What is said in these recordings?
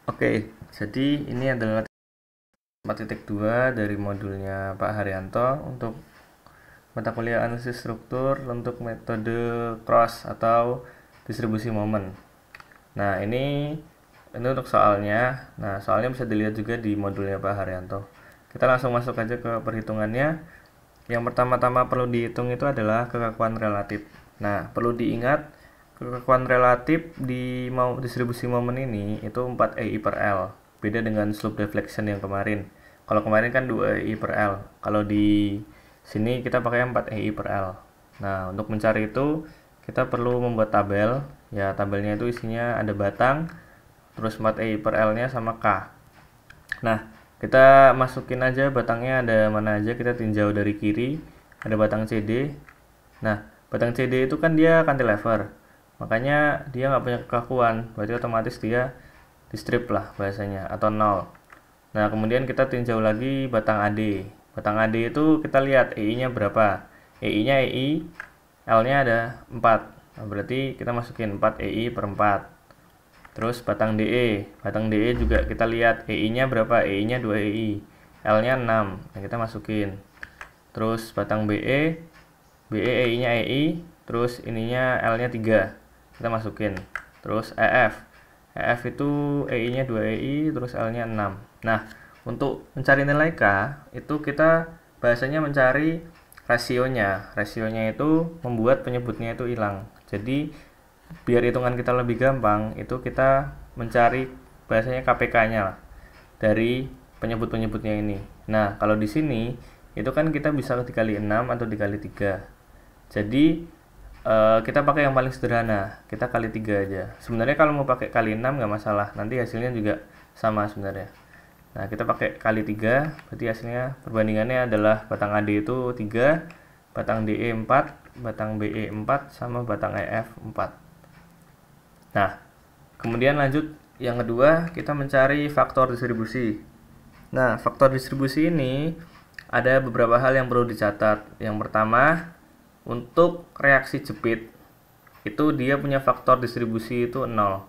Oke, jadi ini adalah 4.2 dari modulnya Pak Haryanto untuk mata kuliah analisis struktur untuk metode cross atau distribusi momen. Nah, ini untuk soalnya. Nah, soalnya bisa dilihat juga di modulnya Pak Haryanto. Kita langsung masuk aja ke perhitungannya. Yang pertama-tama perlu dihitung itu adalah kekakuan relatif. Nah, perlu diingat kekakuan relatif di distribusi momen ini itu 4 EI per L. Beda dengan slope deflection yang kemarin. Kalau kemarin kan 2 EI per L. Kalau di sini kita pakai 4 EI per L. Nah, untuk mencari itu kita perlu membuat tabel. Ya, tabelnya itu isinya ada batang, terus 4 EI per L-nya sama K. Nah, kita masukin aja batangnya ada mana aja, kita tinjau dari kiri, ada batang CD. Nah, batang CD itu kan dia cantilever, makanya dia nggak punya kekakuan, berarti otomatis dia di strip lah bahasanya, atau nol. Nah, kemudian kita tinjau lagi batang AD. Batang AD itu kita lihat EI-nya berapa. EI-nya EI, L-nya ada 4. Nah, berarti kita masukin 4 EI per 4. Terus batang DE juga kita lihat EI-nya berapa, EI-nya 2 EI, L-nya 6. Nah, kita masukin. Terus batang BE EI-nya EI, terus ininya L-nya 3. Kita masukin. Terus EF itu EI-nya 2 EI, terus L-nya 6. Nah, untuk mencari nilai K, itu kita bahasanya mencari rasionya. Rasionya itu membuat penyebutnya itu hilang. Jadi biar hitungan kita lebih gampang, itu kita mencari bahasanya KPK-nya lah dari penyebut-penyebutnya ini. Nah, kalau di sini itu kan kita bisa dikali 6 atau dikali 3. Jadi kita pakai yang paling sederhana, kita kali 3 aja. Sebenarnya kalau mau pakai kali 6 nggak masalah, nanti hasilnya juga sama sebenarnya. Nah, kita pakai kali 3, berarti hasilnya perbandingannya adalah batang AD itu 3, batang DE 4, batang BE 4, sama batang EF 4. Nah, kemudian lanjut yang kedua, kita mencari faktor distribusi. Nah, faktor distribusi ini ada beberapa hal yang perlu dicatat. Yang pertama, untuk reaksi jepit, itu dia punya faktor distribusi itu 0.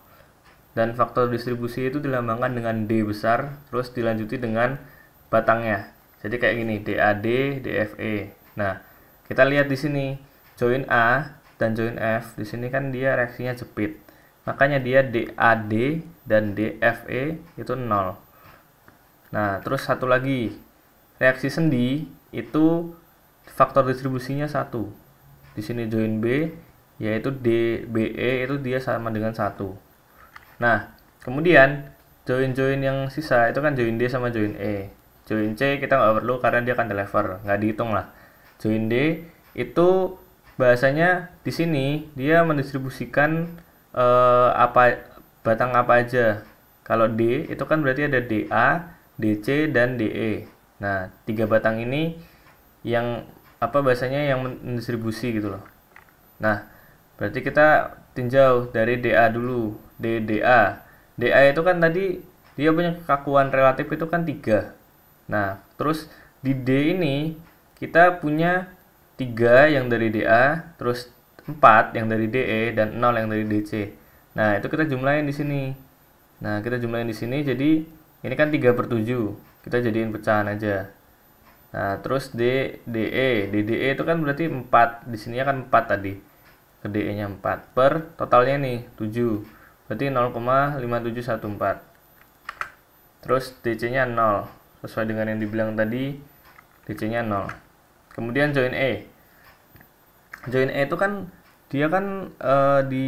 Dan faktor distribusi itu dilambangkan dengan D besar, terus dilanjuti dengan batangnya. Jadi kayak gini, DAD, DFE. Nah, kita lihat di sini, join A dan join F, di sini kan dia reaksinya jepit. Makanya dia DAD dan DFE itu 0. Nah, terus satu lagi, reaksi sendi itu faktor distribusinya 1. Di sini join B, yaitu DBE itu dia sama dengan 1. Nah, kemudian join-join yang sisa itu kan join D sama join E. Join C kita nggak perlu karena dia cantilever, nggak dihitung lah. Join D itu bahasanya di sini dia mendistribusikan batang apa aja. Kalau D itu kan berarti ada DA, DC dan DE. Nah, 3 batang ini yang bahasanya yang mendistribusi gitu loh. Nah, berarti kita tinjau dari DA dulu. DA. DA itu kan tadi dia punya kekakuan relatif itu kan 3. Nah, terus di D ini kita punya 3 yang dari DA, terus 4 yang dari DE dan 0 yang dari DC. Nah, itu kita jumlahin di sini. Nah, kita jumlahin di sini jadi ini kan 3/7. Kita jadiin pecahan aja. Nah, terus DDE itu kan berarti 4. Di sini kan 4 tadi. Ke DE-nya 4 per totalnya nih 7. Berarti 0,5714. Terus DC-nya 0. Sesuai dengan yang dibilang tadi, DC-nya 0. Kemudian join E. Join E itu kan dia kan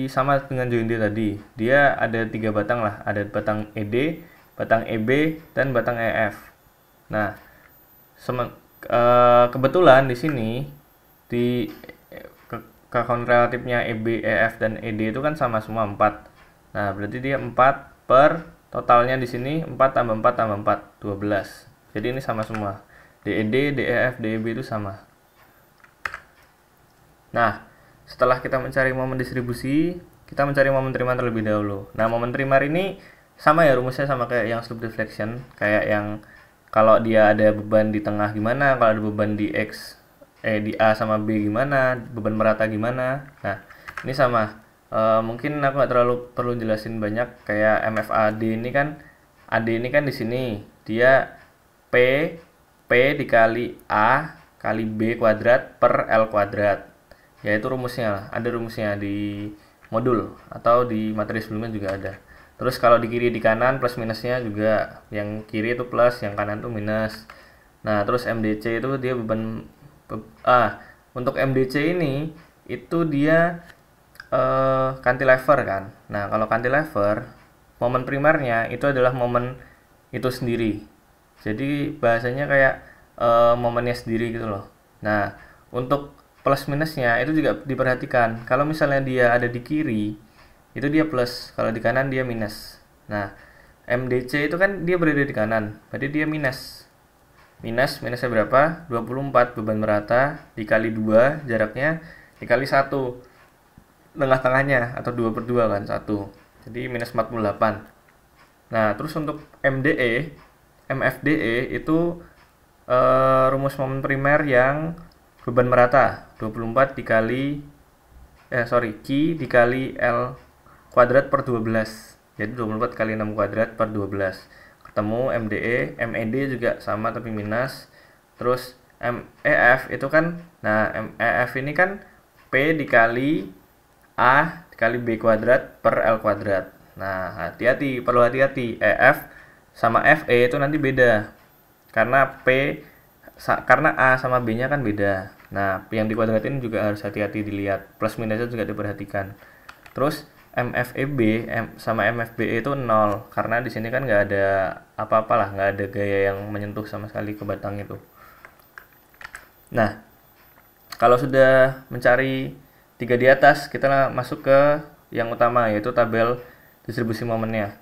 sama dengan join D tadi. Dia ada 3 batang lah, ada batang ED, batang EB, dan batang EF. Nah, kebetulan di sini di kekakuan relatifnya EB, EF, dan ED itu kan sama semua 4. Nah, berarti dia 4 per totalnya di sini 4 tambah 4 tambah 4, 12. Jadi ini sama semua. DED, DEF, DEB itu sama. Nah, setelah kita mencari momen distribusi, kita mencari momen terima terlebih dahulu. Nah, momen terima ini sama ya rumusnya, sama kayak yang slope deflection, kayak yang kalau dia ada beban di tengah gimana, kalau ada beban di di A sama B gimana, beban merata gimana. Nah, ini sama. Mungkin aku nggak terlalu perlu jelasin banyak, kayak MFAD ini kan AD ini kan di sini dia P dikali A kali B kuadrat per L kuadrat. Yaitu rumusnya, ada rumusnya di modul atau di materi sebelumnya juga ada. Terus kalau di kiri di kanan plus minusnya juga, yang kiri itu plus, yang kanan itu minus. Nah, terus MDC itu dia untuk MDC ini itu dia cantilever kan. Nah, kalau cantilever momen primernya itu adalah momen itu sendiri. Jadi bahasanya kayak momennya sendiri gitu loh. Nah, untuk plus minusnya itu juga diperhatikan. Kalau misalnya dia ada di kiri, itu dia plus. Kalau di kanan dia minus. Nah, MDC itu kan dia berada di kanan, berarti dia minus. Minusnya berapa? 24 beban merata dikali 2 jaraknya dikali 1 tengah-tengahnya atau 2/2 kan 1. Jadi minus 48. Nah, terus untuk MFDE itu rumus momen primer yang beban merata 24 dikali Q dikali L kuadrat per 12. Jadi 24 kali 6 kuadrat per 12. Ketemu MDE, MED juga sama tapi minus. Terus MEF itu kan, nah MEF ini kan P dikali A dikali B kuadrat per L kuadrat. Nah, perlu hati-hati. EF sama FE itu nanti beda. Karena A sama B-nya kan beda. Nah, yang dikuadratin juga harus hati-hati dilihat. Plus minusnya juga diperhatikan. Terus MFEB sama MFBE itu 0 karena di sini kan nggak ada apa-apa lah, nggak ada gaya yang menyentuh sama sekali ke batang itu. Nah, kalau sudah mencari 3 di atas, kita masuk ke yang utama, yaitu tabel distribusi momennya.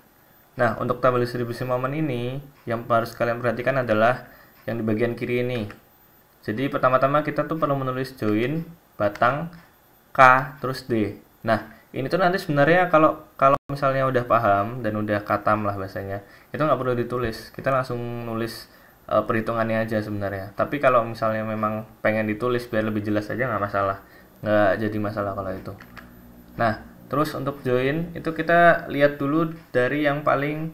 Nah, untuk tabel distribusi momen ini yang harus kalian perhatikan adalah yang di bagian kiri ini. Jadi pertama-tama kita tuh perlu menulis join batang K terus D. Nah, ini tuh nanti sebenarnya kalau misalnya udah paham dan udah katam lah bahasanya, itu nggak perlu ditulis. Kita langsung nulis perhitungannya aja sebenarnya. Tapi kalau misalnya memang pengen ditulis biar lebih jelas aja nggak masalah. Nggak jadi masalah kalau itu. Nah, terus untuk join itu kita lihat dulu dari yang paling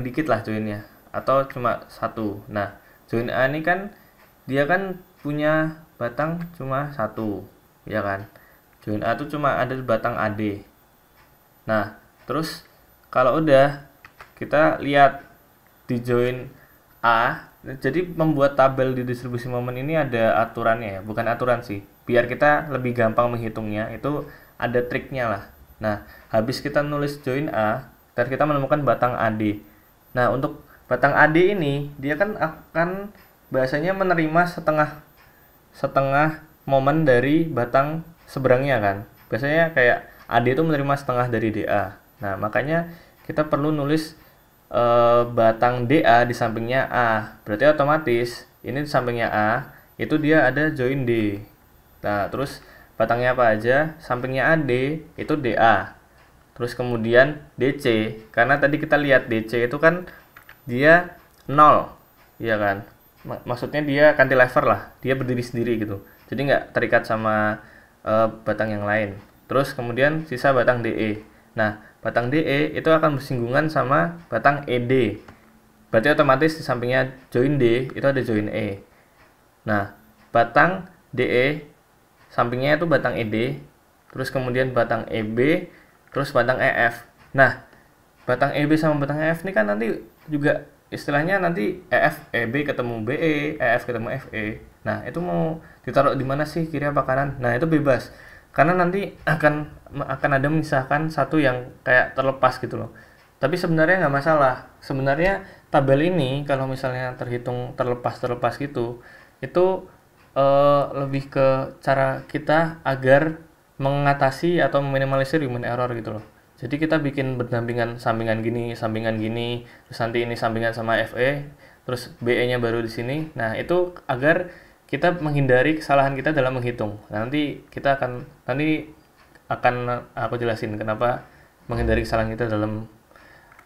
dikit lah joinnya, atau cuma satu. Nah, join A ini kan dia kan punya batang cuma satu, ya kan? Join A itu cuma ada di batang AD. Nah, terus kalau udah kita lihat di join A, jadi membuat tabel di distribusi momen ini ada aturannya ya, bukan aturan sih. Biar kita lebih gampang menghitungnya, itu ada triknya lah. Nah, habis kita nulis join A, dan kita menemukan batang AD. Nah, untuk batang AD ini, dia kan akan bahasanya menerima setengah momen dari batang seberangnya kan. Biasanya kayak AD itu menerima setengah dari DA. Nah, makanya kita perlu nulis batang DA di sampingnya A. Berarti otomatis ini di sampingnya A itu dia ada join D. Nah, terus batangnya apa aja? Sampingnya AD itu DA. Terus kemudian DC, karena tadi kita lihat DC itu kan dia 0, ya kan? Maksudnya dia cantilever lah, dia berdiri sendiri gitu. Jadi nggak terikat sama batang yang lain. Terus kemudian sisa batang DE. Nah, batang DE itu akan bersinggungan sama batang ED. Berarti otomatis di sampingnya join D itu ada join E. Nah, batang DE sampingnya itu batang ED, terus kemudian batang EB, terus batang EF. Nah, batang EB sama batang EF ini kan nanti juga istilahnya nanti EF EB ketemu BE, EF ketemu FE. Nah, itu mau ditaruh di mana sih, kiri apa kanan? Nah, itu bebas. Karena nanti akan ada misalkan satu yang kayak terlepas gitu loh. Tapi sebenarnya nggak masalah. Sebenarnya tabel ini kalau misalnya terhitung terlepas gitu, itu lebih ke cara kita agar mengatasi atau meminimalisir human error gitu loh. Jadi kita bikin berdampingan sampingan gini, terus nanti ini sampingan sama FE, terus BE-nya baru di sini. Nah, itu agar kita menghindari kesalahan kita dalam menghitung. Nah, nanti akan aku jelasin kenapa menghindari kesalahan kita dalam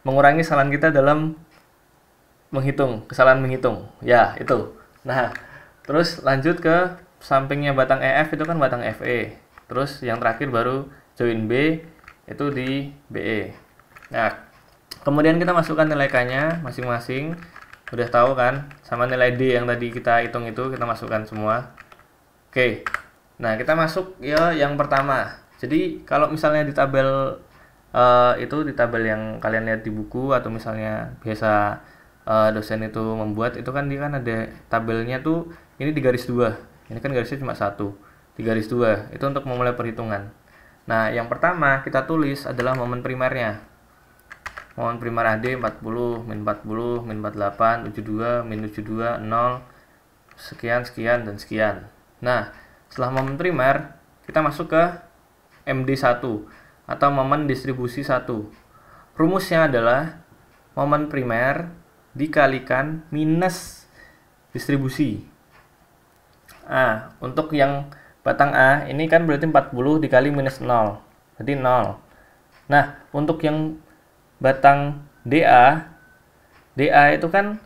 mengurangi kesalahan kita dalam kesalahan menghitung. Ya, itu. Nah, terus lanjut ke sampingnya batang EF itu kan batang FE. Terus yang terakhir baru join B itu di BE. Nah, Kemudian kita masukkan nilai K-nya masing-masing. Udah tahu kan? Sama nilai D yang tadi kita hitung itu kita masukkan semua. Oke. Nah, kita masuk ya yang pertama. Jadi, kalau misalnya di tabel itu di tabel yang kalian lihat di buku atau misalnya biasa dosen itu membuat, itu kan dia kan ada tabelnya tuh ini di garis 2. Ini kan garisnya cuma 1. Di garis 2. Itu untuk memulai perhitungan. Nah, yang pertama kita tulis adalah momen primernya. Momen primer AD 40, min 40, min 48, 72, min 72, 0, sekian, sekian, dan sekian. Nah, setelah momen primer, kita masuk ke MD1 atau momen distribusi 1. Rumusnya adalah momen primer dikalikan minus distribusi. Untuk yang batang A, ini kan berarti 40 dikali minus 0. Berarti 0. Nah, untuk yang batang DA itu kan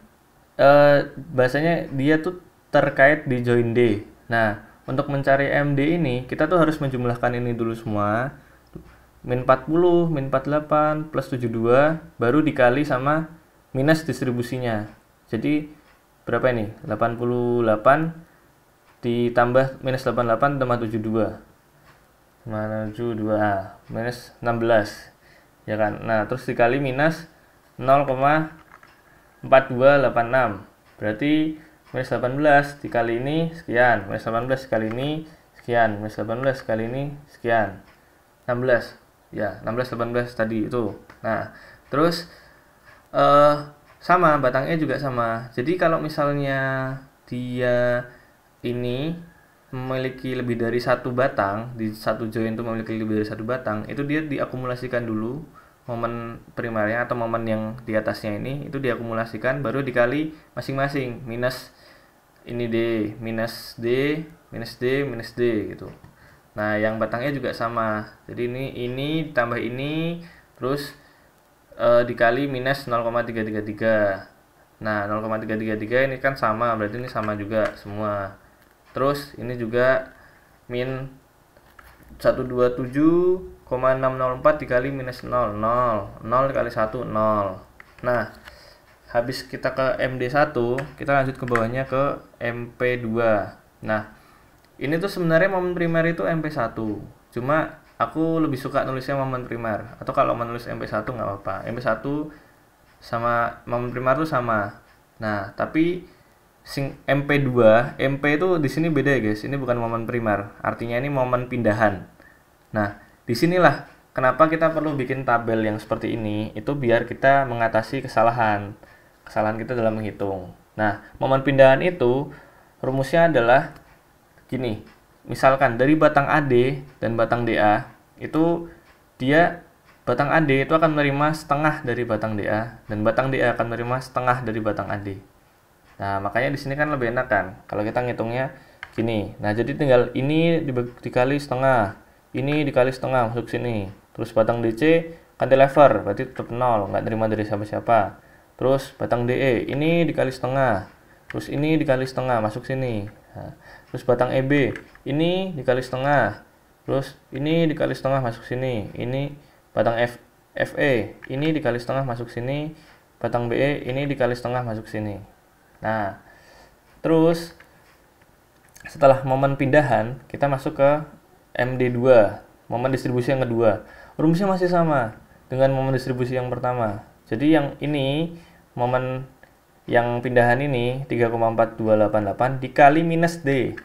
bahasanya dia tuh terkait di join D. Nah, untuk mencari MD ini kita tuh harus menjumlahkan ini dulu semua. Min 40, min 48, plus 72 baru dikali sama minus distribusinya. Jadi berapa ini? 88 ditambah minus 88 tambah 72. 72 minus 16. Ya kan. Nah, terus dikali minus 0,4286. Berarti minus 18 dikali ini sekian, minus 18 dikali ini sekian, minus 18 kali ini sekian. 16. Ya, 16 18 tadi itu. Nah, terus sama batangnya juga sama. Jadi kalau misalnya dia ini memiliki lebih dari satu batang, di satu join itu memiliki lebih dari satu batang, itu dia diakumulasikan dulu momen primernya atau momen yang di atasnya ini, itu diakumulasikan baru dikali masing-masing, minus ini D, minus D, minus D, minus D gitu. Nah, yang batangnya juga sama. Jadi ini ditambah ini terus dikali minus 0,333. Nah, 0,333 ini kan sama, berarti ini sama juga semua. Terus ini juga min 127,604 dikali minus 0, 0. 0 dikali 1, 0. Nah, habis kita ke MD1, kita lanjut ke bawahnya ke MP2. Nah, ini tuh sebenarnya momen primer itu MP1. Cuma aku lebih suka nulisnya momen primer. Atau kalau menulis MP1 nggak apa-apa. MP1 sama momen primer tuh sama. Nah, tapi MP2, MP itu di sini beda ya guys. Ini bukan momen primer. Artinya ini momen pindahan. Nah, disinilah kenapa kita perlu bikin tabel yang seperti ini. Itu biar kita mengatasi kesalahan kita dalam menghitung. Nah, momen pindahan itu rumusnya adalah gini. Misalkan dari batang AD dan batang DA itu batang AD itu akan menerima setengah dari batang DA dan batang DA akan menerima setengah dari batang AD. Nah, makanya di sini kan lebih enak kan kalau kita ngitungnya gini. Nah, jadi tinggal ini dikali setengah, ini dikali setengah masuk sini. Terus batang DC cantilever berarti tetap 0, nggak terima dari siapa-siapa. Terus batang DE ini dikali setengah, terus ini dikali setengah masuk sini. Nah, terus batang EB ini dikali setengah, terus ini dikali setengah masuk sini. Ini batang FE ini dikali setengah masuk sini, batang BE ini dikali setengah masuk sini. Nah, terus setelah momen pindahan kita masuk ke MD2, momen distribusi yang kedua. Rumusnya masih sama dengan momen distribusi yang pertama. Jadi yang ini momen yang pindahan ini 3,4288 dikali minus D.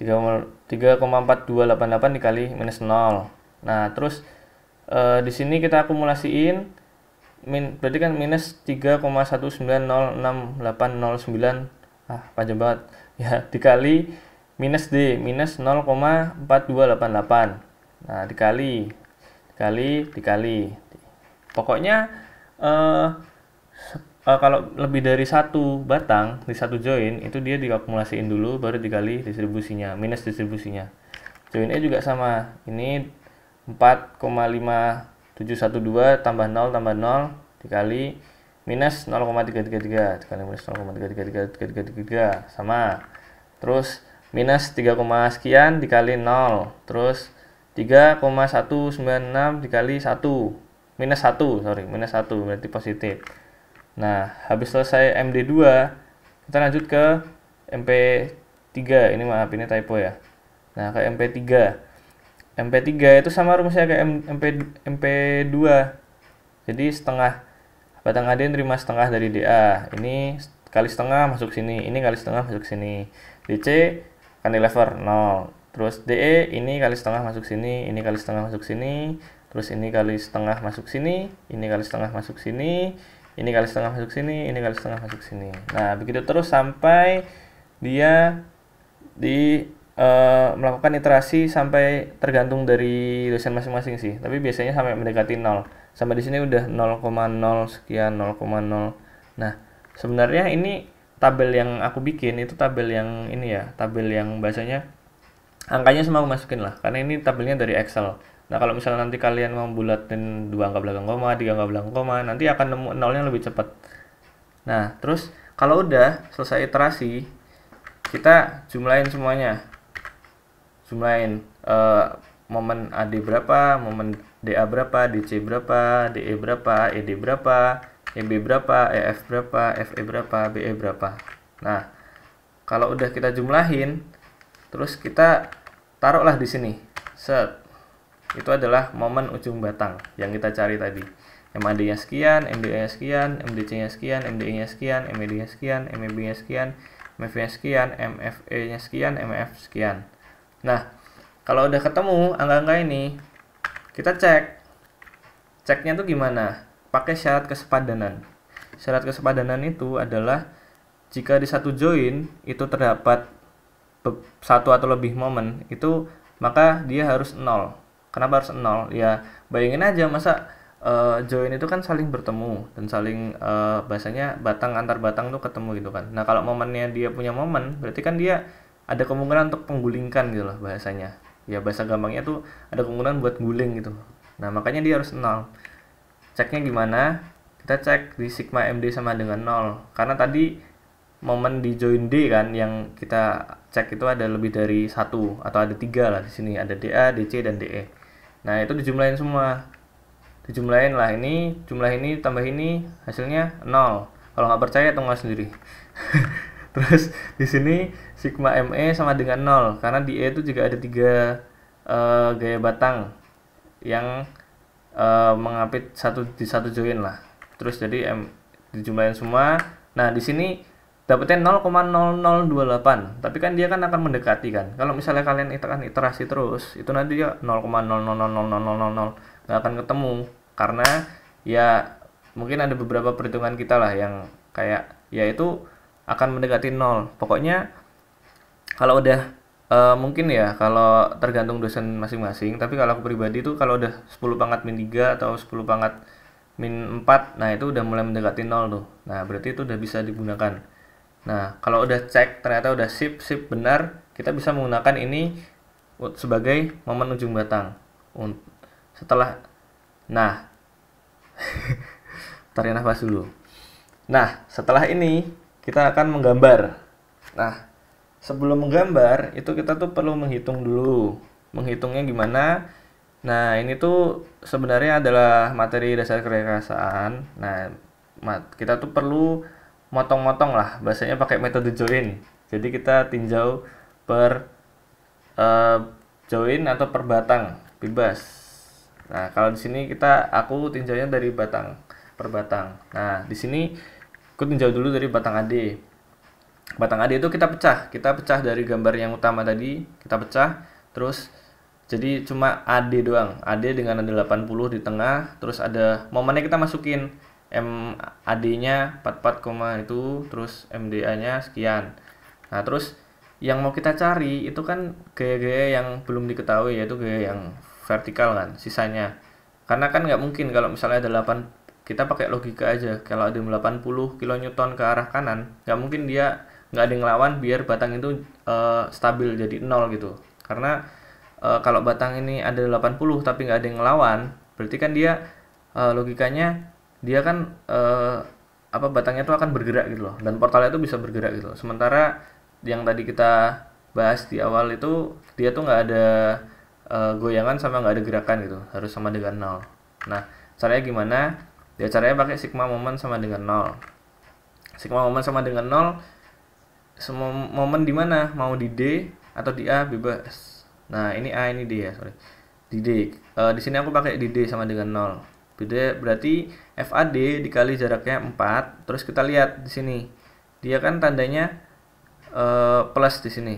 3,4288 dikali minus 0. Nah, terus di sini kita akumulasiin berarti kan minus 3,1906809 panjang banget ya, dikali minus D minus 0,4288. Nah, dikali pokoknya kalau lebih dari satu batang di satu join itu dia diakumulasiin dulu baru dikali distribusinya minus distribusinya. Join E juga sama, ini 4,5712 tambah 0 dikali minus 0,333 dikali minus 0,333 sama. Terus minus 3, sekian dikali 0. Terus 3,196 dikali 1 minus 1 berarti positif. Nah, habis selesai MD2, kita lanjut ke MP3. Ini maaf, ini typo ya. Nah, ke MP3. MP3 itu sama rumusnya kayak MP2. Jadi setengah batang AD nerima setengah dari DA. Ini kali setengah masuk sini, ini kali setengah masuk sini. DC cantilever 0. Terus DE ini kali setengah masuk sini, ini kali setengah masuk sini. Terus ini kali setengah masuk sini, ini kali setengah masuk sini, ini kali setengah masuk sini, ini kali setengah masuk sini. Nah, begitu terus sampai dia melakukan iterasi sampai tergantung dari dosen masing-masing sih. Tapi biasanya sampai mendekati 0. Sampai di sini udah 0,0 sekian, 0,0. Nah, sebenarnya ini tabel yang aku bikin itu tabel yang ini ya, tabel yang bahasanya angkanya semua aku masukin lah, karena ini tabelnya dari Excel. Nah, kalau misalnya nanti kalian mau bulatin 2 angka belakang koma, 3 angka belakang koma, nanti akan nemu nolnya lebih cepat. Nah, terus kalau udah selesai iterasi, kita jumlahin semuanya. Jumlahin momen AD berapa, momen DA berapa, DC berapa, DE berapa, ED berapa, EB berapa, EF berapa, FE berapa, BE berapa. Nah, kalau udah kita jumlahin, terus kita taruhlah di sini. Set. Itu adalah momen ujung batang yang kita cari tadi. MAD-nya sekian, MDA-nya sekian, MDC-nya sekian, MDE-nya sekian, MED-nya sekian, MEB-nya sekian, MFE-nya sekian, MFE-nya sekian, MF sekian. Nah, kalau udah ketemu angka-angka ini, kita cek. Ceknya tuh gimana? Pakai syarat kesepadanan. Syarat kesepadanan itu adalah jika di satu join itu terdapat satu atau lebih momen, itu maka dia harus 0. Kenapa harus 0? Ya, bayangin aja masa join itu kan saling bertemu dan saling bahasanya batang antar batang tuh ketemu gitu kan. Nah, kalau momennya dia punya momen, berarti kan dia ada kemungkinan untuk penggulingkan gitu loh bahasanya. Ya, bahasa gampangnya tuh ada kemungkinan buat guling gitu. Nah, makanya dia harus 0. Ceknya gimana? Kita cek di sigma MD sama dengan 0. Karena tadi momen di join D kan yang kita cek itu ada lebih dari 1 atau ada 3 lah di sini, ada DA, DC dan DE. Nah, itu dijumlahin semua. Dijumlahin lah, ini jumlah ini tambah ini hasilnya 0. Kalau nggak percaya tunggu sendiri. Terus di sini sigma ME sama dengan 0 karena di E itu juga ada 3 gaya batang yang mengapit di satu join lah. Terus jadi dijumlahin semua. Nah, di sini dapetnya 0,0028, tapi kan dia kan akan mendekati kan. Kalau misalnya kalian akan iterasi terus, itu nanti dia 0,000000 nggak akan ketemu, karena ya mungkin ada beberapa perhitungan kita lah yang kayak ya itu akan mendekati 0. Pokoknya kalau udah mungkin ya kalau tergantung dosen masing-masing, tapi kalau aku pribadi itu kalau udah 10 pangkat min 3 atau 10 pangkat min 4, nah itu udah mulai mendekati 0 tuh. Nah, berarti itu udah bisa digunakan. Nah, kalau udah cek ternyata udah sip benar, kita bisa menggunakan ini sebagai momen ujung batang. Setelah, nah, tarik nafas dulu. Nah, setelah ini kita akan menggambar. Nah, sebelum menggambar itu kita tuh perlu menghitung dulu. Menghitungnya gimana? Nah, ini tuh sebenarnya adalah materi dasar kerekayasaan. Nah, kita tuh perlu motong-motong lah, bahasanya pakai metode join. Jadi kita tinjau per join atau per batang bebas. Nah, kalau di sini aku tinjaunya dari batang per batang. Nah, di sini aku tinjau dulu dari batang AD. Batang AD itu kita pecah dari gambar yang utama tadi, kita pecah, terus jadi cuma AD doang. AD dengan ada 80 di tengah, terus ada momennya kita masukin. MAD-nya 44, itu terus MDA-nya sekian. Nah, terus yang mau kita cari itu kan gaya-gaya yang belum diketahui, yaitu gaya yang vertikal kan sisanya. Karena kan nggak mungkin kalau misalnya ada 8, kita pakai logika aja, kalau ada 80 kN ke arah kanan, nggak mungkin dia nggak ada yang ngelawan biar batang itu stabil jadi 0 gitu. Karena kalau batang ini ada 80 tapi nggak ada yang ngelawan, berarti kan dia logikanya dia kan batangnya tuh akan bergerak gitu loh, dan portalnya tuh bisa bergerak gitu loh. Sementara yang tadi kita bahas di awal itu dia tuh nggak ada goyangan sama nggak ada gerakan gitu, harus sama dengan 0. Nah, Caranya gimana? Ya caranya pakai sigma momen sama dengan 0. Sigma momen sama dengan 0, semua momen di mana? Mau di D atau di A bebas. Nah, ini A, ini D ya, sorry. Di D. Di sini aku pakai di D sama dengan 0. Beda, berarti FAD dikali jaraknya 4. Terus kita lihat di sini. Dia kan tandanya plus di sini.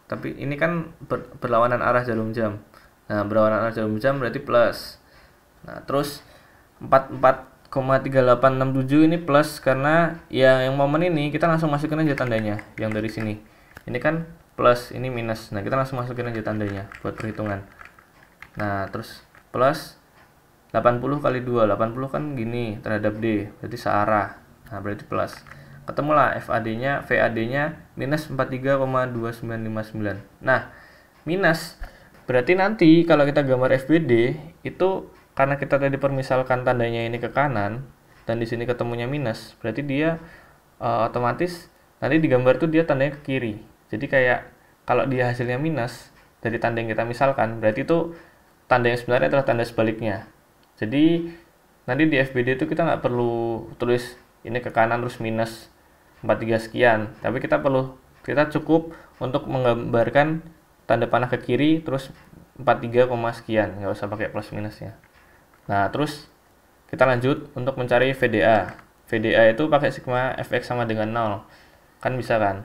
Tapi ini kan berlawanan arah jarum jam. Nah, berlawanan arah jarum jam berarti plus. Nah, terus 44,3867 ini plus karena yang momen ini kita langsung masukin aja tandanya yang dari sini. Ini kan plus, ini minus. Nah, kita langsung masukin aja tandanya buat perhitungan. Nah, terus plus 80 kali 2, 80 kan gini terhadap D, berarti searah. Nah, berarti plus. Ketemulah FAD-nya, VAD-nya minus 43,2959. Nah, minus berarti nanti kalau kita gambar FBD itu karena kita tadi permisalkan tandanya ini ke kanan dan di sini ketemunya minus, berarti dia otomatis nanti digambar tuh dia tandanya ke kiri. Jadi kayak kalau dia hasilnya minus dari tanda yang kita misalkan, berarti itu tanda yang sebenarnya adalah tanda sebaliknya. Jadi nanti di FBD itu kita nggak perlu tulis ini ke kanan terus minus 43 sekian, tapi kita cukup untuk menggambarkan tanda panah ke kiri terus 43, sekian, nggak usah pakai plus minusnya. Nah, terus kita lanjut untuk mencari VDA. VDA itu pakai sigma fx sama dengan 0. Kan bisa kan?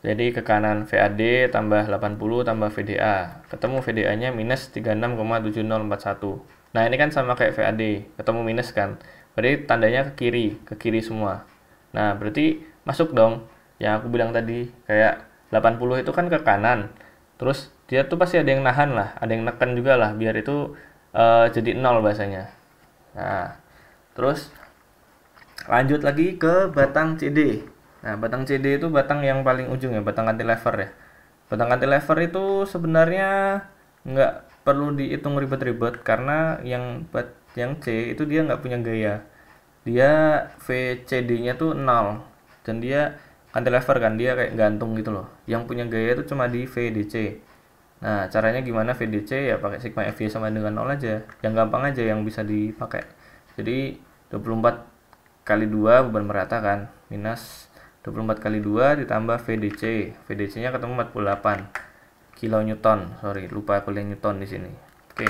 Jadi ke kanan VAD tambah 80 tambah VDA. Ketemu VDA-nya minus 36,7041. Nah, ini kan sama kayak VAD, ketemu minus kan? Berarti tandanya ke kiri semua. Nah, berarti masuk dong. Yang aku bilang tadi, kayak 80 itu kan ke kanan. Terus dia tuh pasti ada yang nahan lah, ada yang neken juga lah, biar itu jadi 0 bahasanya. Nah, terus lanjut lagi ke batang CD. Nah, batang CD itu batang yang paling ujung ya, batang cantilever ya. Batang cantilever itu sebenarnya nggak perlu dihitung ribet-ribet karena yang C itu dia nggak punya gaya. Dia VCD-nya tuh 0 dan dia cantilever kan, dia kayak gantung gitu loh. Yang punya gaya itu cuma di VDC. Nah, caranya gimana VDC? Ya pakai sigma FY sama dengan 0 aja. Yang gampang aja yang bisa dipakai. Jadi 24 kali 2 beban merata kan, minus 24 kali 2 ditambah VDC. VDC-nya ketemu 48 kilonewton. Sorry, lupa kuliah newton di sini. Oke.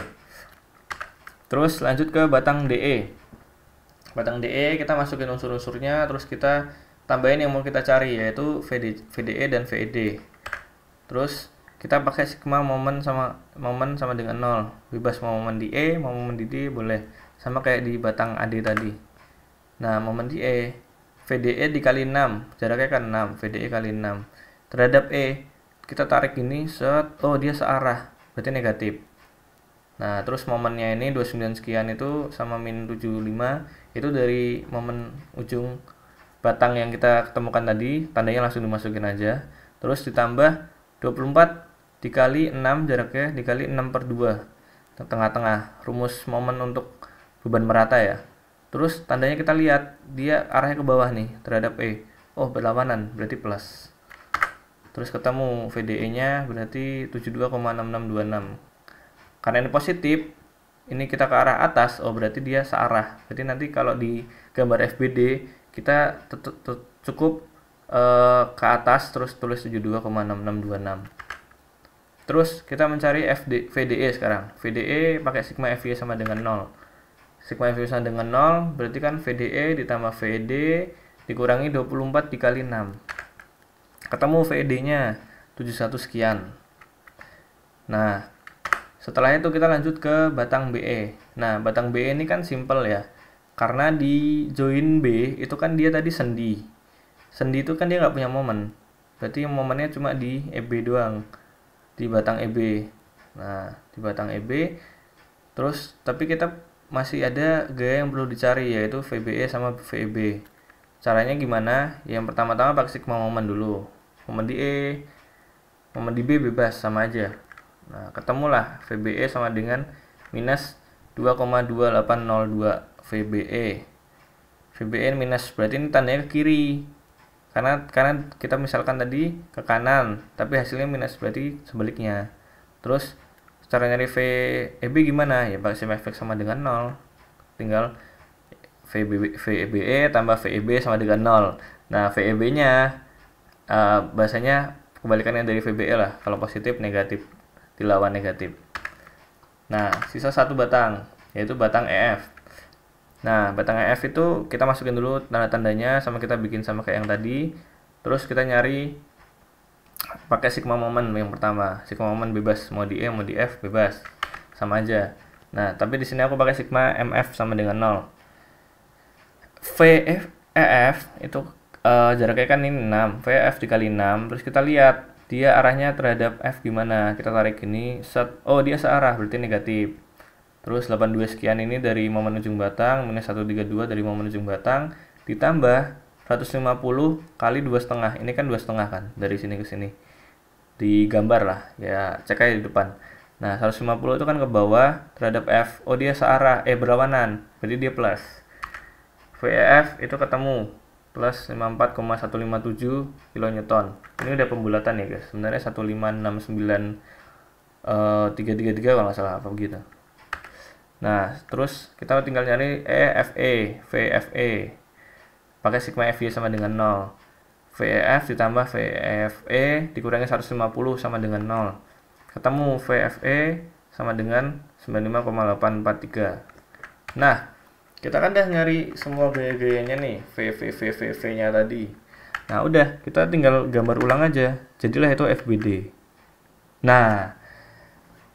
Terus lanjut ke batang DE. Batang DE kita masukin unsur-unsurnya, terus kita tambahin yang mau kita cari yaitu VDE dan VED. Terus kita pakai sigma momen sama dengan 0. Bebas mau momen di E, mau momen di D boleh. Sama kayak di batang AD tadi. Nah, momen di E, VDE dikali 6, jaraknya kan 6, VDE kali 6. Terhadap E, kita tarik gini, set, oh dia searah, berarti negatif. Nah, terus momennya ini 29 sekian itu sama min 75, itu dari momen ujung batang yang kita ketemukan tadi, tandanya langsung dimasukin aja. Terus ditambah 24 dikali 6 jaraknya dikali 6/2 tengah-tengah, rumus momen untuk beban merata ya. Terus tandanya kita lihat dia arahnya ke bawah nih terhadap E, oh berlawanan berarti plus. Terus ketemu VDE nya berarti 72,6626. Karena ini positif, ini kita ke arah atas, oh berarti dia searah. Berarti nanti kalau di gambar FBD kita cukup ke atas terus tulis 72,6626. Terus kita mencari VDE sekarang. VDE pakai sigma FY sama dengan 0. Sigma FY sama dengan 0 berarti kan VDE ditambah VED dikurangi 24 dikali 6. Ketemu VED-nya 71 sekian. Nah, setelah itu kita lanjut ke batang BE. Nah, batang BE ini kan simple ya. Karena di join B itu kan dia tadi sendi. Sendi itu kan dia nggak punya momen. Berarti momennya cuma di EB doang. Di batang EB. Nah, di batang EB. Terus, tapi kita masih ada gaya yang perlu dicari yaitu VBE sama VEB. Caranya gimana? Yang pertama-tama pakai sigma momen dulu. Momen di E, momen di B bebas sama aja. Nah, ketemulah VBE sama dengan minus 2,2802 VBE. VBE minus berarti ini tandanya ke kiri. Karena kita misalkan tadi ke kanan, tapi hasilnya minus berarti sebaliknya. Terus cara nyari VEB gimana? Ya pakai sigma fx sama dengan 0. tinggal VBE tambah VEB sama dengan 0. Nah, VEB-nya bahasanya kebalikannya dari VBE lah. Kalau positif, negatif, dilawan negatif. Nah, sisa satu batang, yaitu batang EF. Nah, batang EF itu kita masukin dulu tanda-tandanya, sama kita bikin sama kayak yang tadi. Terus kita nyari pakai sigma moment yang pertama. Sigma moment bebas, mau di E mau di F bebas, sama aja. Nah, tapi di sini aku pakai sigma MF sama dengan 0. VF EF itu jaraknya kan ini 6, VF dikali 6, terus kita lihat dia arahnya terhadap F gimana. Kita tarik ini, set, oh dia searah, berarti negatif. Terus 82 sekian ini dari momen ujung batang, minus 132 dari momen ujung batang, ditambah 150 kali 2,5. Ini kan 2,5 kan, dari sini ke sini. Digambar lah, ya cek aja di depan. Nah, 150 itu kan ke bawah terhadap F. Oh, dia searah, berlawanan, berarti dia plus. VEF itu ketemu plus 54,157 kN. Ini udah pembulatan ya guys. Sebenarnya 1569333 kalau nggak salah apa begitu. Nah, terus kita tinggal nyari EFE, VFE. Pakai sigma FY sama dengan 0. VEF ditambah VFE dikurangi 150 sama dengan 0. Ketemu VFE sama dengan 95,843. Nah, kita kan udah nyari semua gaya-gayanya nih, VV-nya tadi. Nah, udah, kita tinggal gambar ulang aja. Jadilah itu FBD. Nah,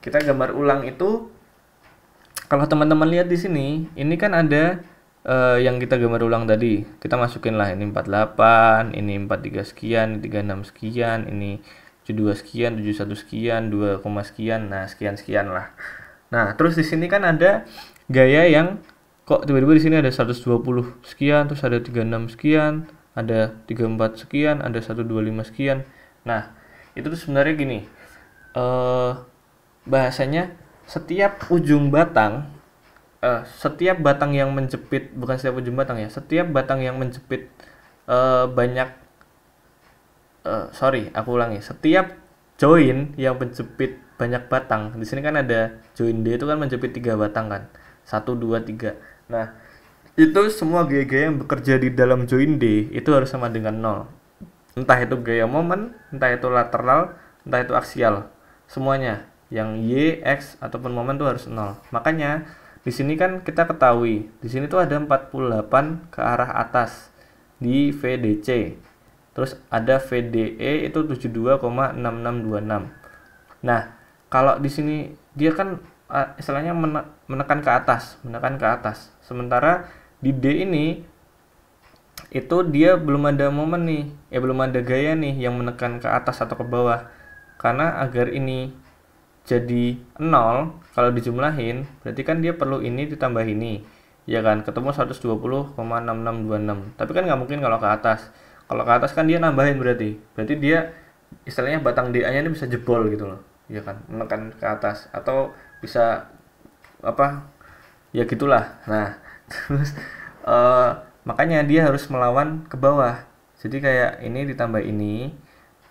kita gambar ulang itu, kalau teman-teman lihat di sini, ini kan ada yang kita gambar ulang tadi. Kita masukin lah, ini 48, ini 43 sekian, ini 36 sekian, ini 72 sekian, 71 sekian, 2, sekian, nah sekian-sekian lah. Nah, terus di sini kan ada gaya yang kok tiba-tiba di sini ada 120 sekian, terus ada 36 sekian, ada 34 sekian, ada 125 sekian. Nah, itu tuh sebenarnya gini. Bahasanya setiap ujung batang, setiap batang yang menjepit, bukan setiap ujung batang ya, setiap batang yang menjepit banyak, aku ulangi, setiap join yang menjepit banyak batang. Di sini kan ada join D itu kan menjepit 3 batang kan, 1, 2, 3. Nah, itu semua gaya-gaya yang bekerja di dalam join D itu harus sama dengan 0. Entah itu gaya momen, entah itu lateral, entah itu aksial. Semuanya yang Y, X ataupun momen itu harus 0. Makanya di sini kan kita ketahui, di sini tuh ada 48 ke arah atas di VDC. Terus ada VDE itu 72,6626. Nah, kalau di sini dia kan istilahnya menekan ke atas. Sementara di D ini itu dia belum ada momen nih, belum ada gaya nih yang menekan ke atas atau ke bawah. Karena agar ini jadi 0, kalau dijumlahin, berarti kan dia perlu ini ditambah ini. Ya kan, ketemu 120,6626. Tapi kan nggak mungkin kalau ke atas. Kalau ke atas kan dia nambahin berarti. Berarti dia istilahnya batang DA-nya ini bisa jebol gitu loh. Ya kan, menekan ke atas atau bisa apa ya gitulah. Nah, terus makanya dia harus melawan ke bawah. Jadi kayak ini ditambah ini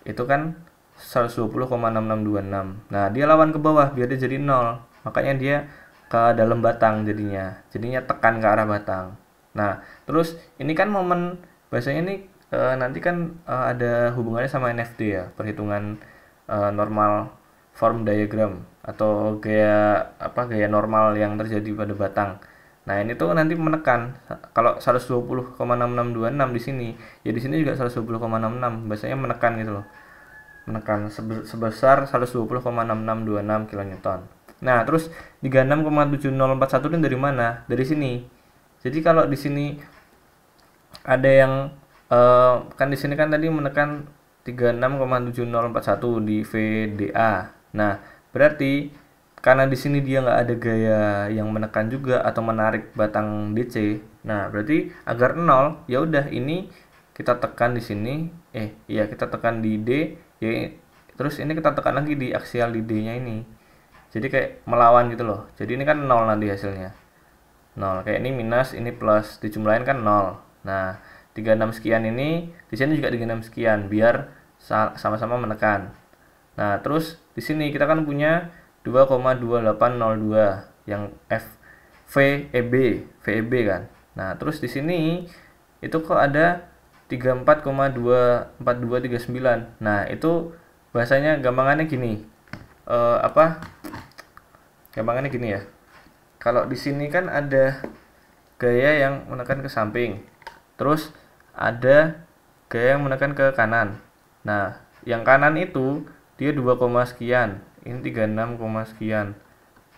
itu kan 120,6626. Nah, dia lawan ke bawah biar dia jadi 0. Makanya dia ke dalam batang jadinya tekan ke arah batang. Nah, terus ini kan momen, bahasanya ini nanti kan ada hubungannya sama NFD ya, perhitungan normal form diagram atau gaya normal yang terjadi pada batang. Nah, ini tuh nanti menekan. Kalau 120,6626 di sini, ya di sini juga 120,66, biasanya menekan gitu loh. Menekan sebesar 120,6626 kN. Nah, terus 36,7041 ini dari mana? Dari sini. Jadi kalau di sini ada yang kan di sini kan tadi menekan 36,7041 di VDA. Nah, berarti karena di sini dia nggak ada gaya yang menekan juga atau menarik batang DC. Nah, berarti agar 0, ya udah ini kita tekan di sini, kita tekan di D, ya, terus ini kita tekan lagi di aksial di D-nya ini. Jadi kayak melawan gitu loh. Jadi ini kan 0 nanti hasilnya. 0. Kayak ini minus, ini plus, dijumlahin kan 0. Nah, 36 sekian ini di sini juga 36 sekian biar sama-sama menekan. Nah, terus di sini kita kan punya 2,2802 yang VEB kan. Nah, terus di sini itu kok ada 34,24239. Nah, itu bahasanya gampangannya gini. Gampangannya gini ya. Kalau di sini kan ada gaya yang menekan ke samping. Terus ada gaya yang menekan ke kanan. Nah, yang kanan itu dia 2, sekian. Ini 36, sekian.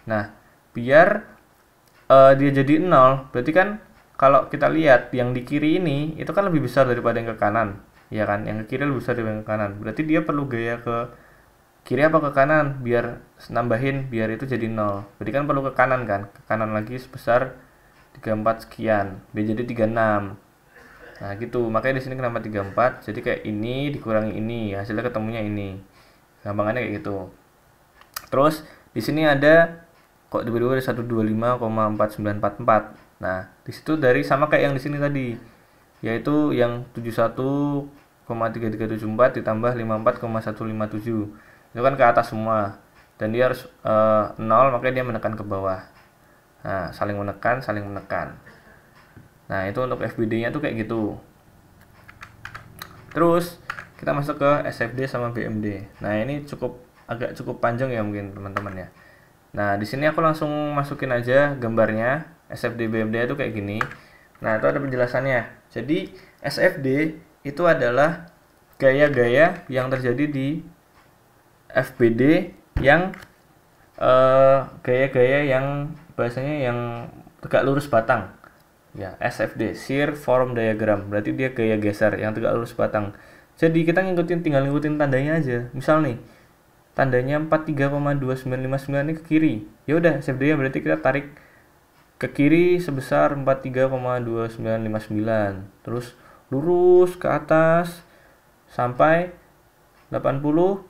Nah, biar dia jadi 0, berarti kan kalau kita lihat yang di kiri ini itu kan lebih besar daripada yang ke kanan, ya kan? Yang ke kiri lebih besar daripada yang ke kanan. Berarti dia perlu gaya ke kiri apa ke kanan biar nambahin biar itu jadi 0. Berarti kan perlu ke kanan kan? Ke kanan lagi sebesar 34 sekian. Biar jadi 36. Nah, gitu. Makanya di sini kenapa 34? Jadi kayak ini dikurangi ini, hasilnya ketemunya ini. Gampangannya kayak gitu. Terus di sini ada kok tiba-tiba ada 125,4944. Nah, di situ dari sama kayak yang di sini tadi, yaitu yang 71,3374 ditambah 54,157. Itu kan ke atas semua. Dan dia harus 0, makanya dia menekan ke bawah. Nah, saling menekan, saling menekan. Nah, itu untuk FBD-nya tuh kayak gitu. Terus kita masuk ke SFD sama BMD. Nah, ini agak cukup panjang ya mungkin teman-teman ya. Nah, di sini aku langsung masukin aja gambarnya. SFD BMD itu kayak gini. Nah, itu ada penjelasannya. Jadi, SFD itu adalah gaya-gaya yang terjadi di FBD yang gaya-gaya yang bahasanya yang tegak lurus batang. Ya, SFD, Shear Form Diagram. Berarti dia gaya geser yang tegak lurus batang. Jadi kita tinggal ngikutin tandanya aja. Misal nih, tandanya 43,2959 ini ke kiri. Ya udah, SFD-nya berarti kita tarik ke kiri sebesar 43,2959. Terus lurus ke atas sampai 80,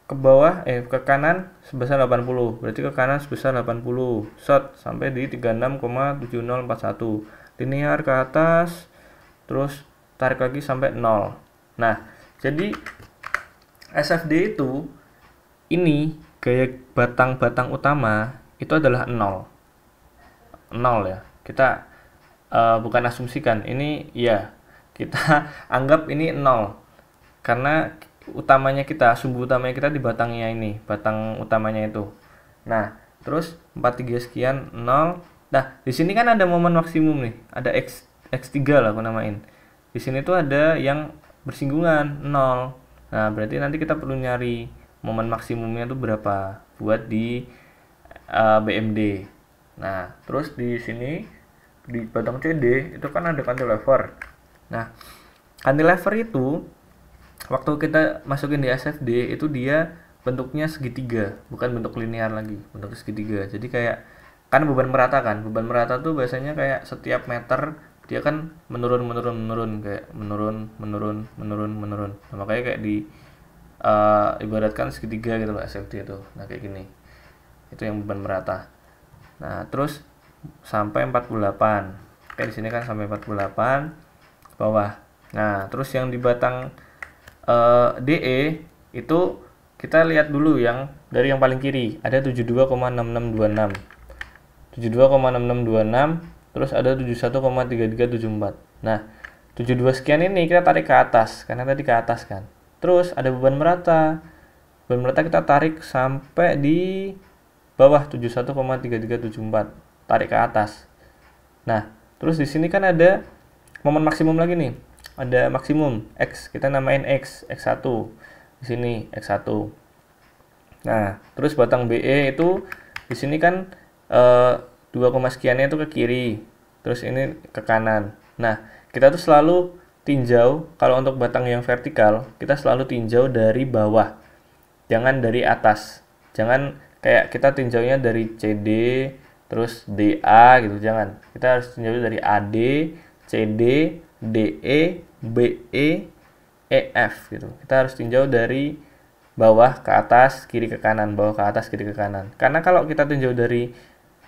ke bawah ke kanan sebesar 80. Berarti ke kanan sebesar 80. Short sampai di 36,7041. Linear ke atas terus tarik lagi sampai 0. Nah, jadi SFD itu ini gaya batang-batang utama itu adalah 0 ya. Kita bukan asumsikan, ini ya kita anggap ini 0 karena sumbu utamanya kita di batangnya ini, batang utamanya itu. Nah, terus 43 sekian 0. Nah, di sini kan ada momen maksimum nih, ada x3 lah aku namain. Di sini tuh ada yang bersinggungan 0. Nah, berarti nanti kita perlu nyari momen maksimumnya tuh berapa buat di BMD. Nah, terus di sini di batang CD itu kan ada cantilever. Nah, cantilever itu waktu kita masukin di SFD itu dia bentuknya segitiga, bukan bentuk linear lagi, bentuk segitiga. Jadi kayak kan beban merata kan. Beban merata tuh biasanya kayak setiap meter dia kan menurun kayak menurun. Nah, makanya kayak di ibaratkan segitiga gitu Pak SFD itu. Nah, kayak gini. Itu yang beban merata. Nah, terus sampai 48. Kayak di sini kan sampai 48 ke bawah. Nah, terus yang di batang DE itu kita lihat dulu yang dari yang paling kiri ada 72,6626. 72,6626 terus ada 71,3374. Nah, 72 sekian ini kita tarik ke atas karena tadi ke atas kan. Terus ada beban merata. Beban merata kita tarik sampai di bawah 71,3374. Tarik ke atas. Nah, terus di sini kan ada momen maksimum lagi nih. Ada maksimum X, kita namain X1. Di sini X1. Nah, terus batang BE itu di sini kan 2, sekiannya itu ke kiri. Terus ini ke kanan. Nah, kita tuh selalu tinjau kalau untuk batang yang vertikal, kita selalu tinjau dari bawah. Jangan dari atas. Jangan kayak kita tinjaunya dari CD terus DA gitu, jangan. Kita harus tinjau dari AD, CD, DE, BE, EF gitu. Kita harus tinjau dari bawah ke atas, kiri ke kanan, bawah ke atas, kiri ke kanan. Karena kalau kita tinjau dari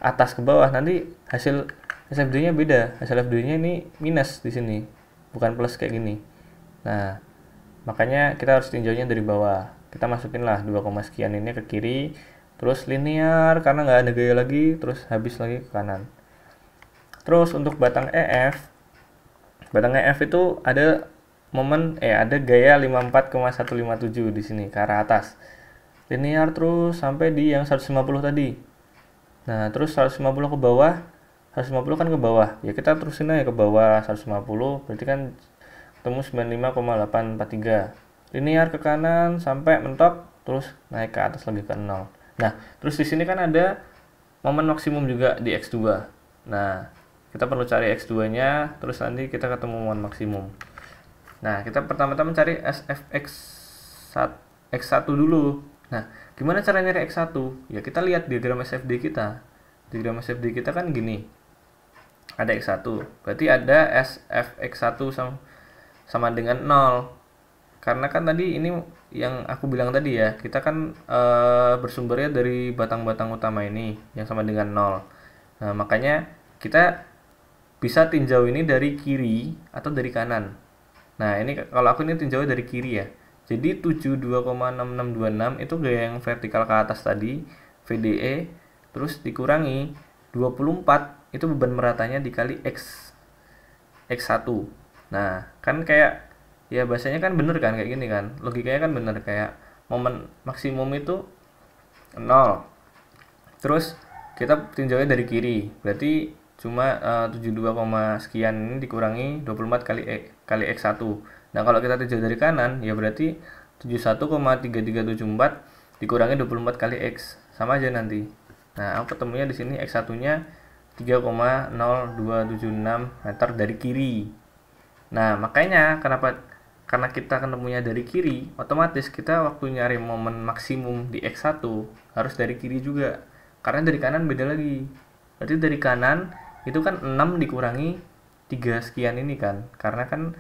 atas ke bawah nanti hasil SFD-nya beda. Hasil FD-nya ini minus di sini, bukan plus kayak gini. Nah, makanya kita harus tinjaunya dari bawah. Kita masukin lah 2, sekian ini ke kiri, terus linear karena nggak ada gaya lagi, terus habis lagi ke kanan. Terus untuk batang EF itu ada ada gaya 54,157 di sini ke arah atas. Linear terus sampai di yang 150 tadi. Nah, terus 150 ke bawah, 150 kan ke bawah. Ya kita terusin aja ke bawah 150, berarti kan ketemu 95,843. Linear ke kanan sampai mentok, terus naik ke atas lagi ke 0. Nah, terus di sini kan ada momen maksimum juga di X2. Nah, kita perlu cari X2-nya, terus nanti kita ketemu momen maksimum. Nah, kita pertama-tama cari X1 dulu. Nah, gimana cara nyari X1? Ya, kita lihat diagram SFD kita. Diagram SFD kita kan gini. Ada X1, berarti ada SFX1 sama dengan 0. Karena kan tadi ini yang aku bilang tadi ya, kita kan bersumbernya dari batang-batang utama ini yang sama dengan 0. Nah, makanya kita bisa tinjau ini dari kiri atau dari kanan. Nah, ini kalau aku ini tinjau dari kiri ya. Jadi 72,6626 itu gaya yang vertikal ke atas tadi, VDE, terus dikurangi 24, itu beban meratanya dikali X1. Nah, kan kayak ya bahasanya kan bener kan kayak gini kan. Logikanya kan bener kayak momen maksimum itu 0. Terus kita tinjaunya dari kiri. Berarti cuma 72, sekian ini dikurangi 24 kali X1. Nah, kalau kita tinjau dari kanan ya berarti 71,3374 dikurangi 24 kali X. Sama aja nanti. Nah, aku ketemunya di sini X1-nya 3,0276 meter dari kiri. Nah, makanya karena kita ketemunya dari kiri, otomatis kita waktu nyari momen maksimum di X1 harus dari kiri juga. Karena dari kanan beda lagi. Berarti dari kanan itu kan 6 dikurangi 3 sekian ini kan. Karena kan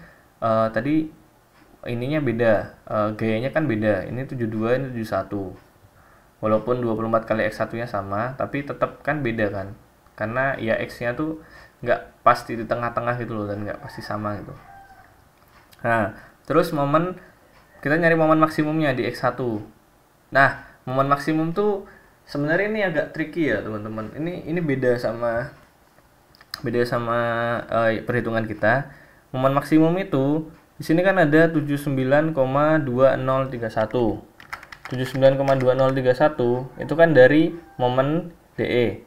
tadi ininya beda, gayanya kan beda. Ini 72, ini 71. Walaupun 24 kali X1-nya sama, tapi tetap kan beda kan. Karena ya X-nya tuh nggak pasti di tengah-tengah gitu loh, dan nggak pasti sama gitu. Nah, terus kita nyari momen maksimumnya di X1. Nah, momen maksimum tuh sebenarnya ini agak tricky ya teman-teman. Ini beda sama perhitungan kita. Momen maksimum itu di sini kan ada 79,2031. 79,2031 itu kan dari momen DE.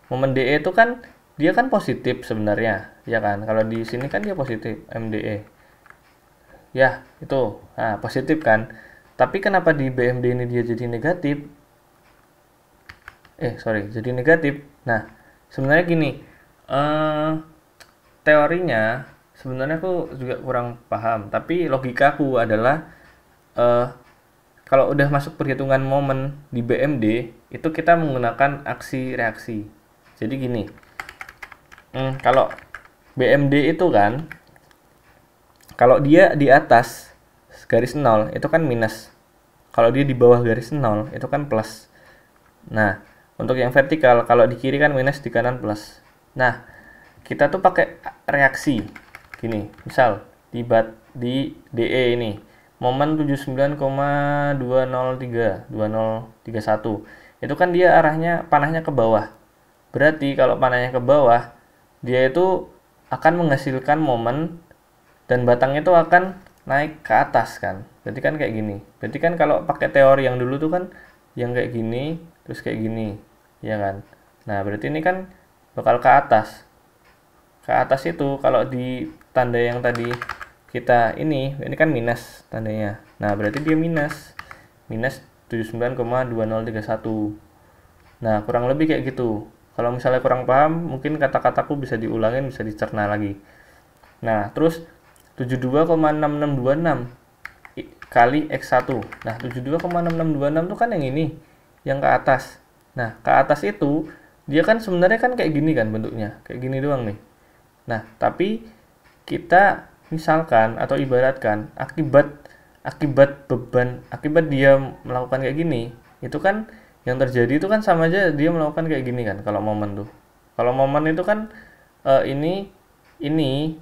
Momen DE itu kan dia kan positif sebenarnya, ya kan? Kalau di sini kan dia positif MDE. Ya, itu. Nah, positif kan. Tapi kenapa di BMD ini dia jadi negatif? Jadi negatif. Nah, sebenarnya gini. Teorinya sebenarnya aku juga kurang paham, tapi logikaku adalah kalau udah masuk perhitungan momen di BMD itu kita menggunakan aksi reaksi. Jadi gini, kalau BMD itu kan kalau dia di atas garis 0 itu kan minus, kalau dia di bawah garis 0 itu kan plus. Nah, untuk yang vertikal kalau di kiri kan minus, di kanan plus. Nah, kita tuh pakai reaksi gini. Misal di DE ini momen 79,203 itu kan dia arahnya panahnya ke bawah. Berarti kalau panahnya ke bawah dia itu akan menghasilkan momen dan batangnya itu akan naik ke atas kan. Berarti kan kayak gini. Berarti kan kalau pakai teori yang dulu tuh kan yang kayak gini terus kayak gini, ya kan. Nah, berarti ini kan bakal ke atas. Ke atas itu kalau di tanda yang tadi kita ini kan minus tandanya. Nah, berarti dia minus 79,2031. Nah, kurang lebih kayak gitu. Kalau misalnya kurang paham, mungkin kata-kataku bisa diulangin, bisa dicerna lagi. Nah, terus 72,6626 kali X1. Nah, 72,6626 itu kan yang ini, yang ke atas. Nah, ke atas itu dia kan sebenarnya kan kayak gini kan bentuknya, kayak gini doang nih. Nah, tapi kita misalkan atau ibaratkan akibat beban, akibat dia melakukan kayak gini, itu kan yang terjadi itu kan sama aja dia melakukan kayak gini kan kalau momen tuh. Kalau momen itu kan ini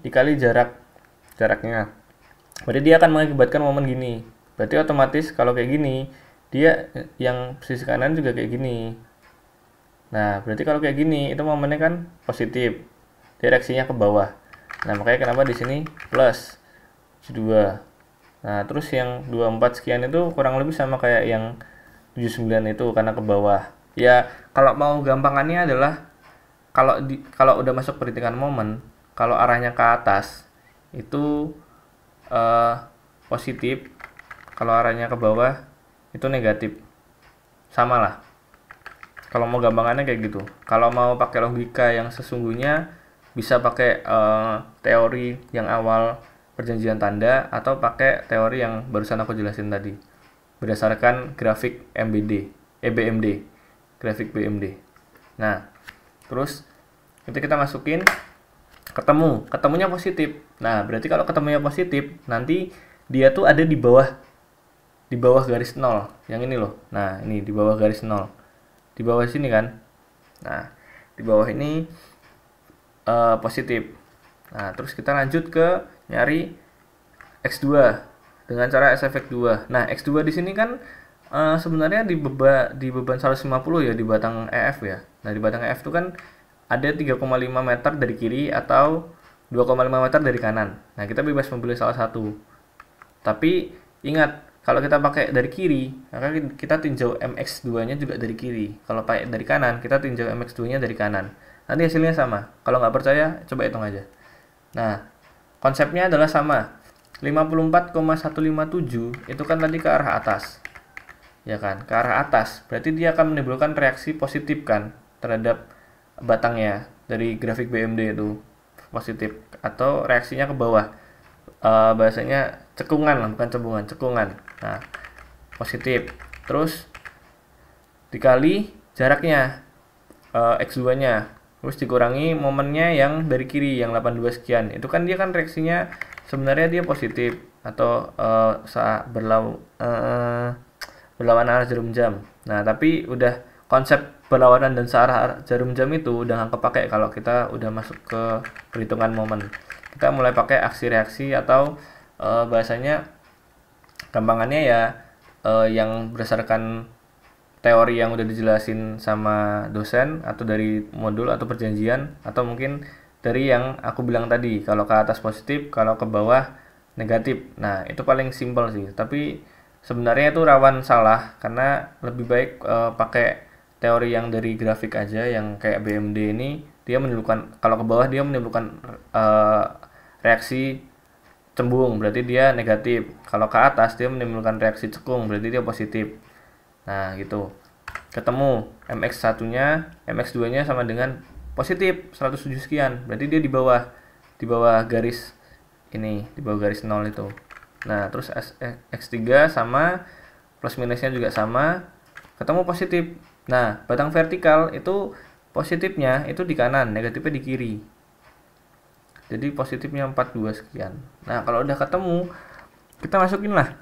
dikali jaraknya. Berarti dia akan mengakibatkan momen gini. Berarti otomatis kalau kayak gini dia yang sisi kanan juga kayak gini. Nah, berarti kalau kayak gini itu momennya kan positif. Direksinya ke bawah. Nah, makanya kenapa di sini plus 2. Nah, terus yang 24 sekian itu kurang lebih sama kayak yang 79 itu karena ke bawah. Ya, kalau mau gampangannya adalah kalau udah masuk perhitungan momen, kalau arahnya ke atas itu eh, positif, kalau arahnya ke bawah itu negatif. Sama lah. Kalau mau gampangannya kayak gitu. Kalau mau pakai logika yang sesungguhnya bisa pakai teori yang awal perjanjian tanda atau pakai teori yang barusan aku jelasin tadi berdasarkan grafik BMD, grafik BMD. Nah, terus kita masukin ketemunya positif. Nah, berarti kalau ketemunya positif, nanti dia tuh ada di bawah garis 0. Yang ini loh. Nah, ini di bawah garis 0. Di bawah sini kan. Nah, di bawah ini positif. Nah, terus kita lanjut ke nyari X2 dengan cara SFX2. Nah, X2 di sini kan sebenarnya di beban 150 ya di batang EF ya. Nah, di batang EF itu kan ada 3,5 meter dari kiri atau 2,5 meter dari kanan. Nah, kita bebas memilih salah satu. Tapi ingat, kalau kita pakai dari kiri, maka kita tinjau MX2-nya juga dari kiri. Kalau pakai dari kanan, kita tinjau MX2-nya dari kanan. Nanti hasilnya sama. Kalau nggak percaya, coba hitung aja. Nah, konsepnya adalah sama. 54,157 itu kan tadi ke arah atas. Ya kan, ke arah atas. Berarti dia akan menimbulkan reaksi positif kan terhadap batangnya dari grafik BMD itu positif atau reaksinya ke bawah. Bahasanya cekungan lah, bukan cembungan, cekungan. Nah, positif. Terus dikali jaraknya X2-nya. Terus dikurangi momennya yang dari kiri yang 82 sekian. Itu kan dia kan reaksinya sebenarnya dia positif atau berlawanan arah jarum jam. Nah, tapi udah konsep berlawanan dan searah jarum jam itu udah nggak kepake kalau kita udah masuk ke perhitungan momen. Kita mulai pakai aksi reaksi atau bahasanya gampangannya ya yang berdasarkan teori yang udah dijelasin sama dosen atau dari modul atau perjanjian atau mungkin dari yang aku bilang tadi, kalau ke atas positif, kalau ke bawah negatif. Nah, itu paling simpel sih, tapi sebenarnya itu rawan salah karena lebih baik pakai teori yang dari grafik aja yang kayak BMD ini. Dia menimbulkan, kalau ke bawah dia menimbulkan reaksi cembung, berarti dia negatif. Kalau ke atas dia menimbulkan reaksi cekung, berarti dia positif. Nah, gitu. Ketemu MX1-nya, MX2-nya sama dengan positif 107 sekian. Berarti dia di bawah garis ini, di bawah garis 0 itu. Nah, terus X3 sama plus minusnya juga sama, ketemu positif. Nah, batang vertikal itu positifnya itu di kanan, negatifnya di kiri. Jadi positifnya 42 sekian. Nah, kalau udah ketemu, kita masukin lah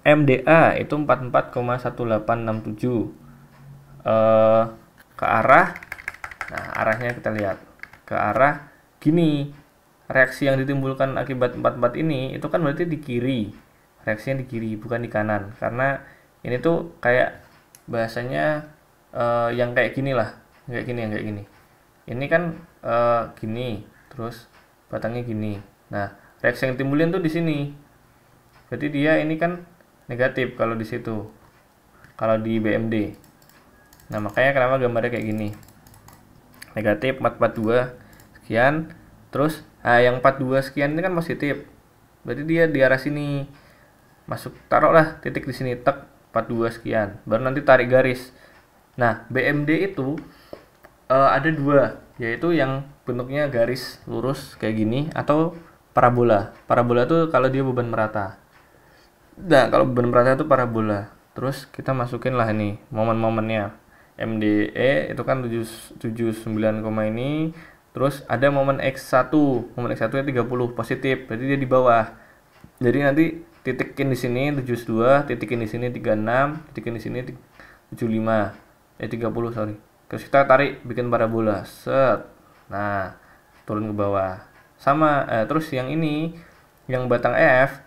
MDA itu 44,1867 ke arah, nah arahnya kita lihat ke arah gini. Reaksi yang ditimbulkan akibat 44 ini itu kan berarti di kiri, reaksinya di kiri bukan di kanan, karena ini tuh kayak bahasanya yang kayak gini lah, kayak gini, yang kayak gini. Ini kan gini, terus batangnya gini. Nah, reaksi yang timbulin tuh di sini. Berarti dia ini kan negatif kalau di situ, kalau di BMD. Nah, makanya kenapa gambarnya kayak gini, negatif 442 sekian. Terus yang 42 sekian ini kan positif, berarti dia di arah sini. Masuk, taruhlah titik di sini, tek 42 sekian, baru nanti tarik garis. Nah, BMD itu ada dua, yaitu yang bentuknya garis lurus kayak gini atau parabola. Parabola tuh kalau dia beban merata. Nah, kalau beban merata itu parabola. Terus kita masukin lah ini momen-momennya. MDE itu kan 79, ini. Terus ada momen X1. Momen X1 nya 30 positif, berarti dia di bawah. Jadi nanti titikin di sini 72, titikin di sini 36, titikin di sini 75. 30, sorry. Terus kita tarik bikin parabola. Set. Nah, turun ke bawah. Sama terus yang ini yang batang F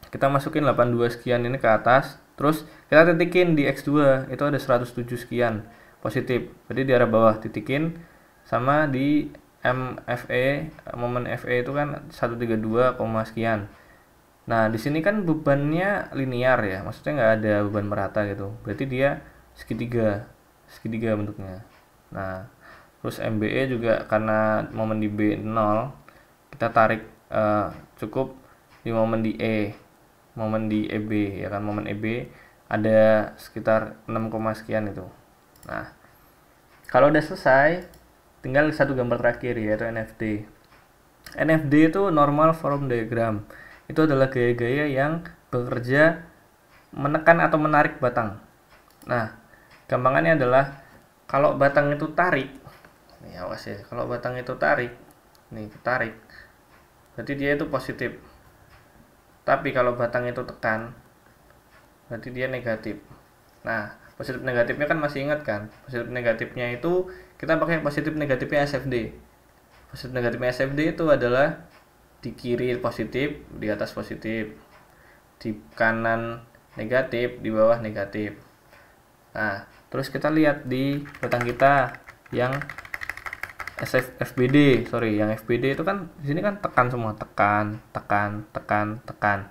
kita masukin 82 sekian ini ke atas, Terus kita titikin di X2 itu ada 107 sekian positif. Jadi di arah bawah titikin, sama di MFE, momen FE itu kan 132, sekian. Nah, di sini kan bebannya linear ya, maksudnya nggak ada beban merata gitu. Berarti dia segitiga, segitiga bentuknya. Nah, terus MBE juga karena momen di B 0, kita tarik cukup di momen di E, momen di EB ya kan, momen EB ada sekitar 6, sekian itu. Nah, kalau udah selesai, tinggal satu gambar terakhir yaitu NFD. NFD itu normal form diagram. Itu adalah gaya-gaya yang bekerja menekan atau menarik batang. Nah, gampangannya adalah kalau batang itu tarik, nih awas ya, kalau batang itu tarik, nih tarik, berarti dia itu positif. Tapi kalau batang itu tekan, berarti dia negatif. Nah, positif negatifnya kan masih ingat kan? Positif negatifnya itu kita pakai positif negatifnya SFD. Positif negatifnya SFD itu adalah di kiri positif, di atas positif, di kanan negatif, di bawah negatif. Nah, terus kita lihat di batang kita yang FBD, yang FBD itu kan di sini kan tekan semua, tekan, tekan, tekan, tekan.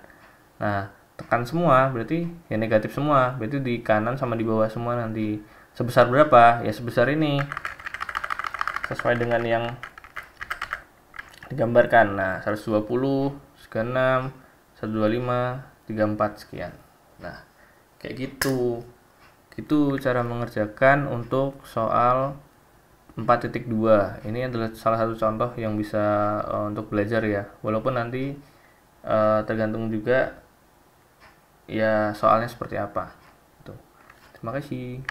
Nah, tekan semua berarti ya negatif semua, berarti di kanan sama di bawah semua nanti. Sebesar berapa? Ya sebesar ini, sesuai dengan yang digambarkan. Nah, 120, 96, 125, 34 sekian. Nah, kayak gitu. Itu cara mengerjakan untuk soal 4.2. Ini adalah salah satu contoh yang bisa untuk belajar ya. Walaupun nanti tergantung juga ya soalnya seperti apa. Tuh. Terima kasih.